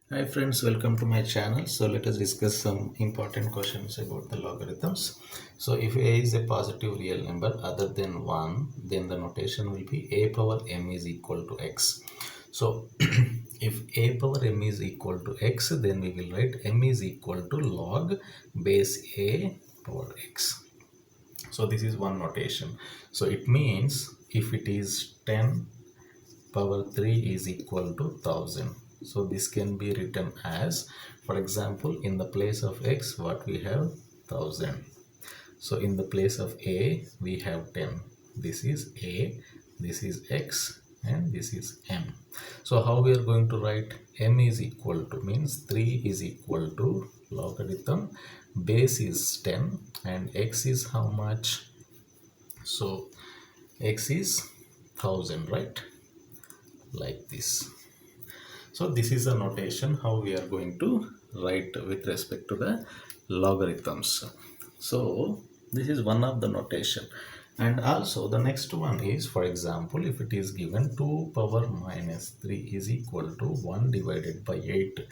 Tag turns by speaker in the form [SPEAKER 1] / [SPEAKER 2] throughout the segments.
[SPEAKER 1] Hi friends, welcome to my channel. So let us discuss some important questions about the logarithms. So if a is a positive real number other than 1, then the notation will be a power m is equal to x. So if a power m is equal to x, then we will write m is equal to log base a power x. So this is one notation. So it means if it is 10 power 3 is equal to 1000. So this can be written as, for example, in the place of x, what we have 1000. So in the place of a, we have 10. This is a, this is x, and this is m. So how we are going to write? M is equal to, means 3 is equal to logarithm base is 10 and x is how much? So x is 1000, right? Like this. So this is a notation how we are going to write with respect to the logarithms. So this is one of the notation. And also the next one is, for example, if it is given 2 power minus 3 is equal to 1 divided by 8.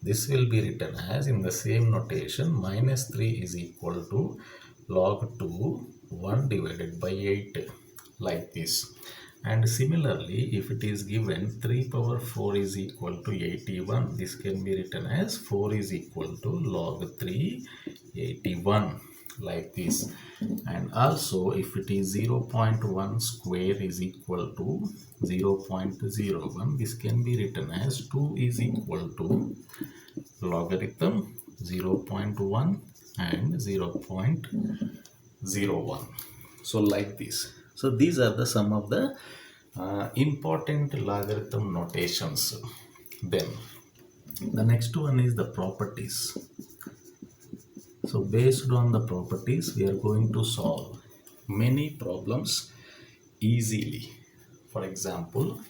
[SPEAKER 1] This will be written as, in the same notation, minus 3 is equal to log 2 1 divided by 8, like this. And similarly, if it is given 3 power 4 is equal to 81, this can be written as 4 is equal to log 3 81, like this. And also if it is 0.1 square is equal to 0.01, this can be written as 2 is equal to logarithm 0.1 and 0.01. So like this. So these are the some of the important logarithm notations. Then the next one is the properties. So based on the properties, we are going to solve many problems easily. For example,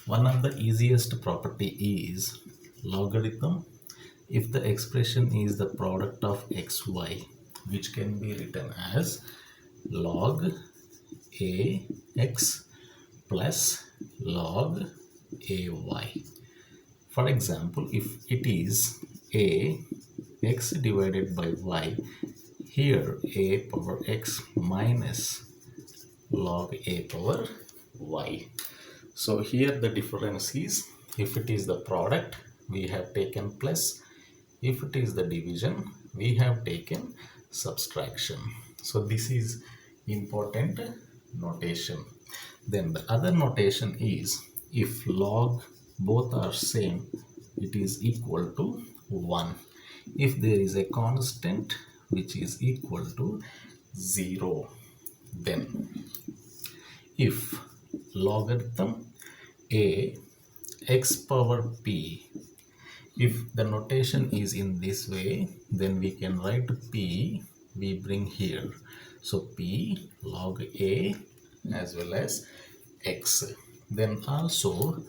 [SPEAKER 1] one of the easiest property is logarithm if the expression is the product of xy, which can be written as log a x plus log a y. For example, if it is a x divided by y, here a power x minus log a power y. So here the difference is, if it is the product, we have taken plus. If it is the division, we have taken subtraction. So this is important notation. Then the other notation is, if log both are same, it is equal to 1. If there is a constant which is equal to 0, then if logarithm a x power p, if the notation is in this way, then we can write p, we bring here. So p log a as well as x. Then also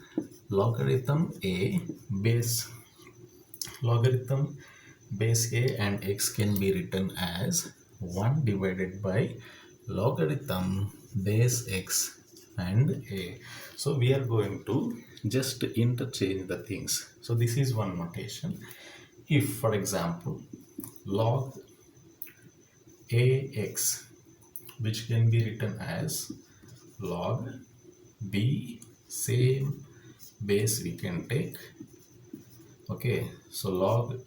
[SPEAKER 1] logarithm a base, logarithm base a and x can be written as 1 divided by logarithm base x and a. So we are going to just interchange the things. So this is one notation. If, for example, log ax, which can be written as log b, same base we can take. Okay, so log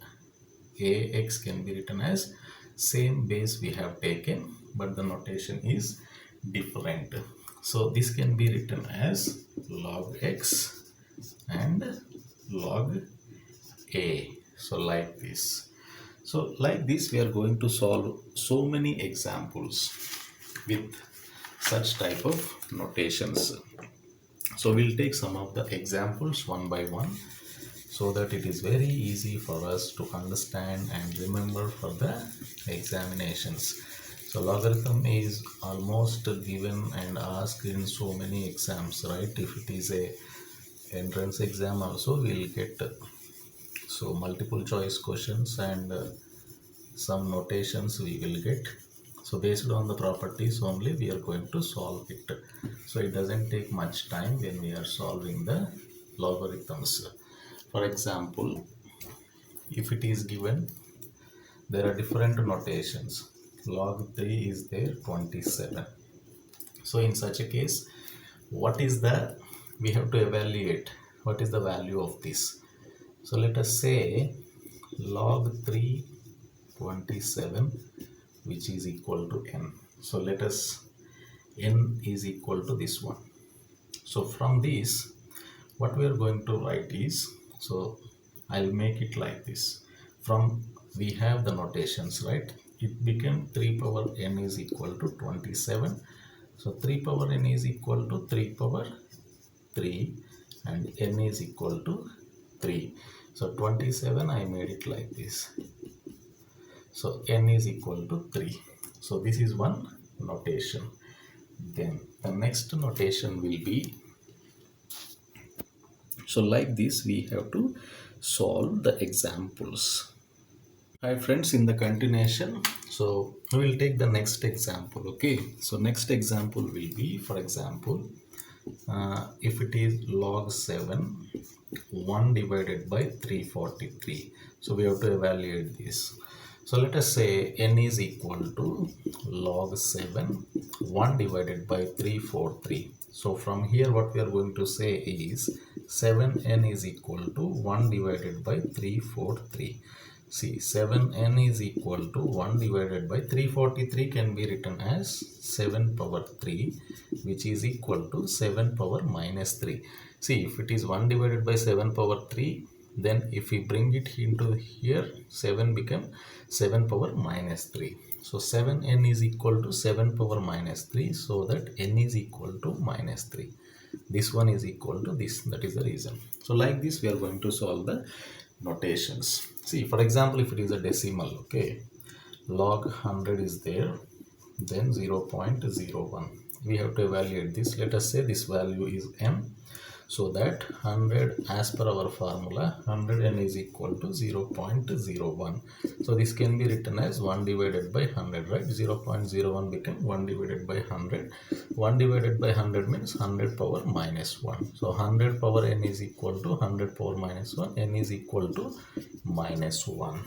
[SPEAKER 1] ax can be written as same base we have taken, but the notation is different. So this can be written as log x and log a. So like this. So like this, we are going to solve so many examples with such type of notations. So we'll take some of the examples one by one, so that it is very easy for us to understand and remember for the examinations. So logarithm is almost given and asked in so many exams, right? If it is a entrance exam also, we'll get so multiple choice questions and some notations we will get. So based on the properties only, we are going to solve it. So it doesn't take much time when we are solving the logarithms. For example, if it is given, there are different notations. Log 3 is there, 27. So in such a case, what is the, we have to evaluate what is the value of this. So let us say log 3 27, which is equal to n. So let us, n is equal to this one. So from this, what we are going to write is, so I'll make it like this. From, we have the notations, right? It became 3 power n is equal to 27. So 3 power n is equal to 3 power 3 and n is equal to 3. So 27, I made it like this. So n is equal to 3. So this is one notation. Then the next notation will be, so like this we have to solve the examples. Hi friends, in the continuation, so we will take the next example. Okay, so next example will be, for example, if it is log 7 1 divided by 343, so we have to evaluate this. So let us say n is equal to log 7 1 divided by 343. So from here what we are going to say is 7n is equal to 1 divided by 343. See, 7n is equal to 1 divided by 343 can be written as 7 power 3, which is equal to 7 power minus 3. See, if it is 1 divided by 7 power 3, then if we bring it into here, 7 become 7 power minus 3. So 7n is equal to 7 power minus 3, so that n is equal to minus 3. This one is equal to this, that is the reason. So like this we are going to solve the notations. See, for example, if it is a decimal, okay, log 100 is there, then 0.01. We have to evaluate this. Let us say this value is m, so that 100, as per our formula, 100n is equal to 0.01. So this can be written as 1 divided by 100, right? 0.01 become 1 divided by 100. 1 divided by 100 means 100 power minus 1. So 100 power n is equal to 100 power minus 1, n is equal to minus 1.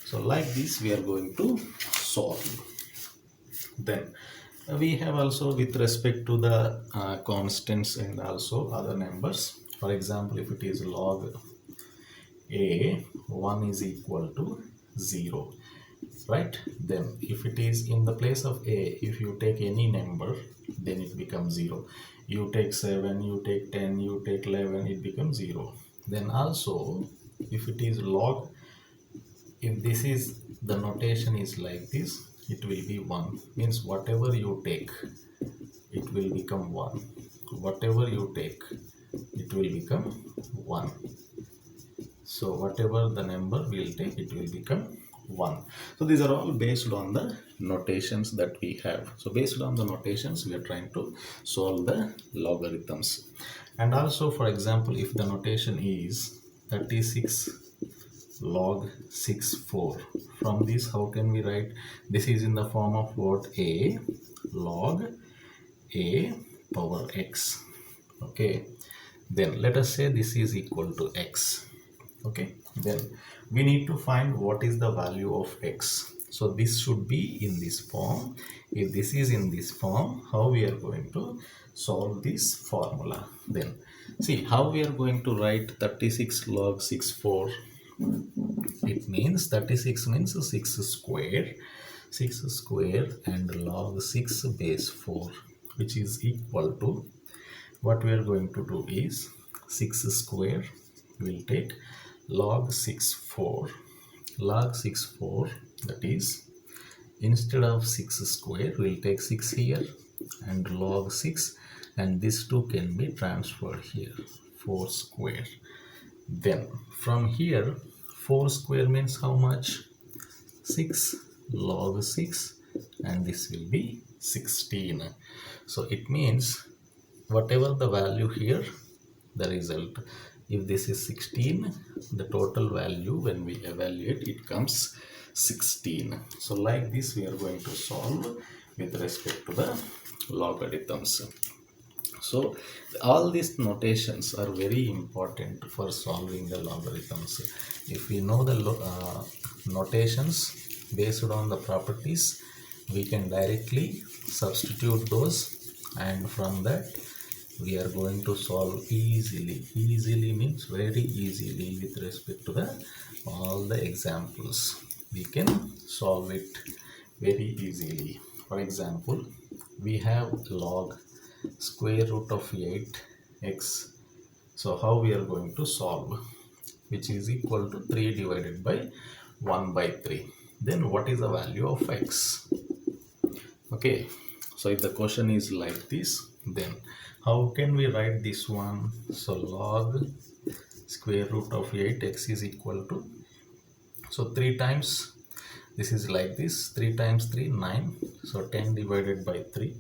[SPEAKER 1] So like this we are going to solve. Then we have also with respect to the constants and also other numbers. For example, if it is log a, 1 is equal to 0, right? Then if it is in the place of a, if you take any number, then it becomes 0. You take 7, you take 10, you take 11, it becomes 0. Then also if it is log, if this is the notation is like this, it will be 1, means whatever you take it will become 1, whatever you take it will become 1. So whatever the number we'll take, it will become 1. So these are all based on the notations that we have. So based on the notations we are trying to solve the logarithms. And also, for example, if the notation is 36 log 64, from this how can we write? This is in the form of what? A log a power x. Okay, then let us say this is equal to x. Okay, then we need to find what is the value of x. So this should be in this form. If this is in this form, how we are going to solve this formula? Then see how we are going to write 36 log 64. It means 36 means 6 square, 6 square and log 6 base 4, which is equal to, what we are going to do is 6 square will take log 6 4, log 6 4, that is instead of 6 square we'll take 6 here and log 6, and this 2 can be transferred here, 4 square. Then from here 4 square means how much? 6 log 6, and this will be 16. So it means whatever the value here, the result, if this is 16, the total value when we evaluate it comes 16. So like this we are going to solve with respect to the logarithms. So all these notations are very important for solving the logarithms. If we know the notations based on the properties, we can directly substitute those, and from that we are going to solve easily. Easily means very easily with respect to the all the examples. We can solve it very easily. For example, we have log square root of 8x. So how we are going to solve, which is equal to 3 divided by 1 by 3. Then what is the value of x? Okay, so if the question is like this, then how can we write this one? So log square root of 8x is equal to, so 3 times, this is like this, 3 times 3 9, so 10 divided by 3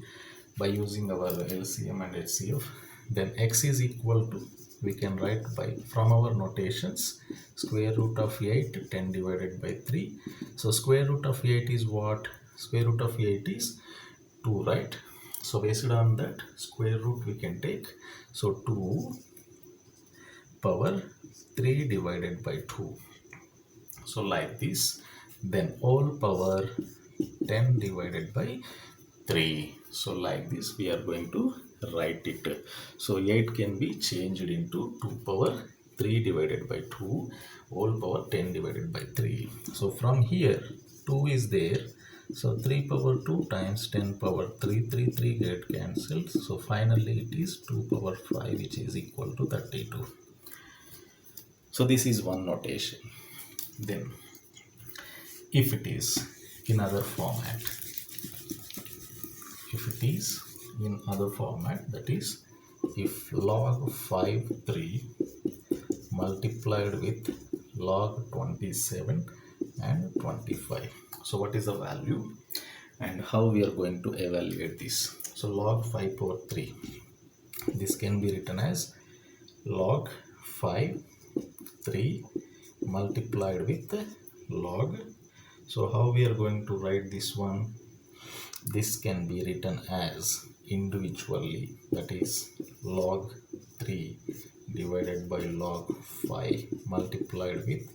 [SPEAKER 1] by using our LCM and HCF. Then x is equal to, we can write by from our notations, square root of 8 10 divided by 3. So square root of 8 is what? Square root of 8 is 2, right? So based on that, square root we can take, so 2 power 3 divided by 2. So like this, then all power 10 divided by 3. So like this we are going to write it. So 8 can be changed into 2 power 3 divided by 2, all power 10 divided by 3. So from here 2 is there, so 3 power 2 times 10 power 3, 3 get cancelled. So finally it is 2 power 5, which is equal to 32. So this is one notation. Then if it is in other format, if it is in other format, that is if log 5 3 multiplied with log 27 and 25, so what is the value and how we are going to evaluate this? So log 5 power 3, this can be written as log 5 3 multiplied with log. So how we are going to write this one? This can be written as individually, that is log 3 divided by log 5 multiplied with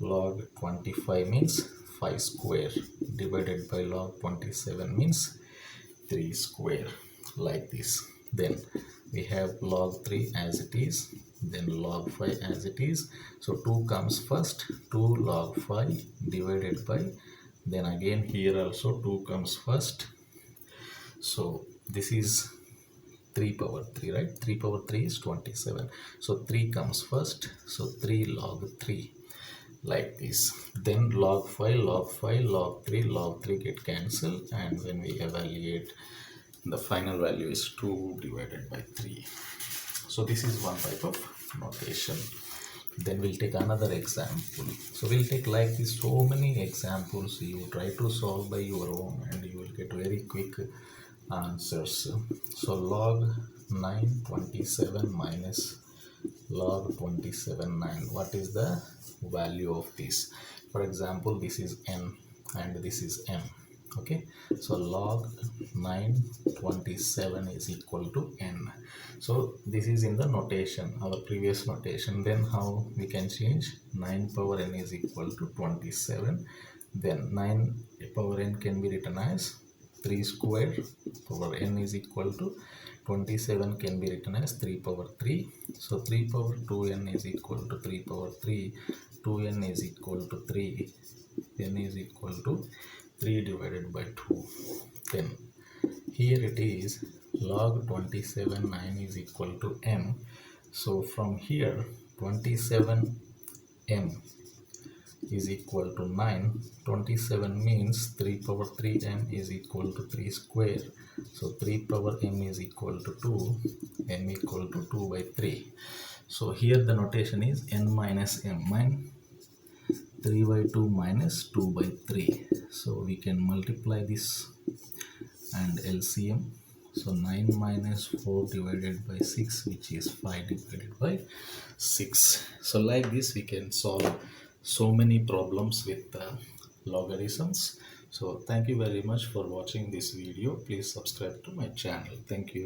[SPEAKER 1] log 25 means 5 square divided by log 27 means 3 square, like this. Then we have log 3 as it is, then log 5 as it is. So 2 comes first, 2 log 5 divided by, then again here also 2 comes first. So this is 3 power 3, right? 3 power 3 is 27. So 3 comes first, so 3 log 3, like this. Then log 5, log 5, log 3 get cancelled, and when we evaluate, the final value is 2 divided by 3. So this is one type of notation. Then we'll take another example. So we'll take like this, so many examples. You try to solve by your own and you will get very quick answers. So log 9 27 minus log 27 9, what is the value of this? For example, this is n and this is m. Okay, so log 9 27 is equal to n. So this is in the notation, our previous notation. Then how we can change? 9 power n is equal to 27. Then 9 power n can be written as 3 square power n is equal to 27, can be written as 3 power 3. So 3 power 2n is equal to 3 power 3. 2n is equal to 3. n is equal to 3 divided by 2. Then here it is log 27 9 is equal to m. So from here 27 m is equal to 9. 27 means 3 power 3 m is equal to 3 square. So 3 power m is equal to 2. m equal to 2 by 3. So here the notation is n minus m. 3 by 2 minus 2 by 3. So we can multiply this and LCM. So 9 minus 4 divided by 6, which is 5 divided by 6. So like this we can solve so many problems with logarithms. So thank you very much for watching this video. Please subscribe to my channel. Thank you.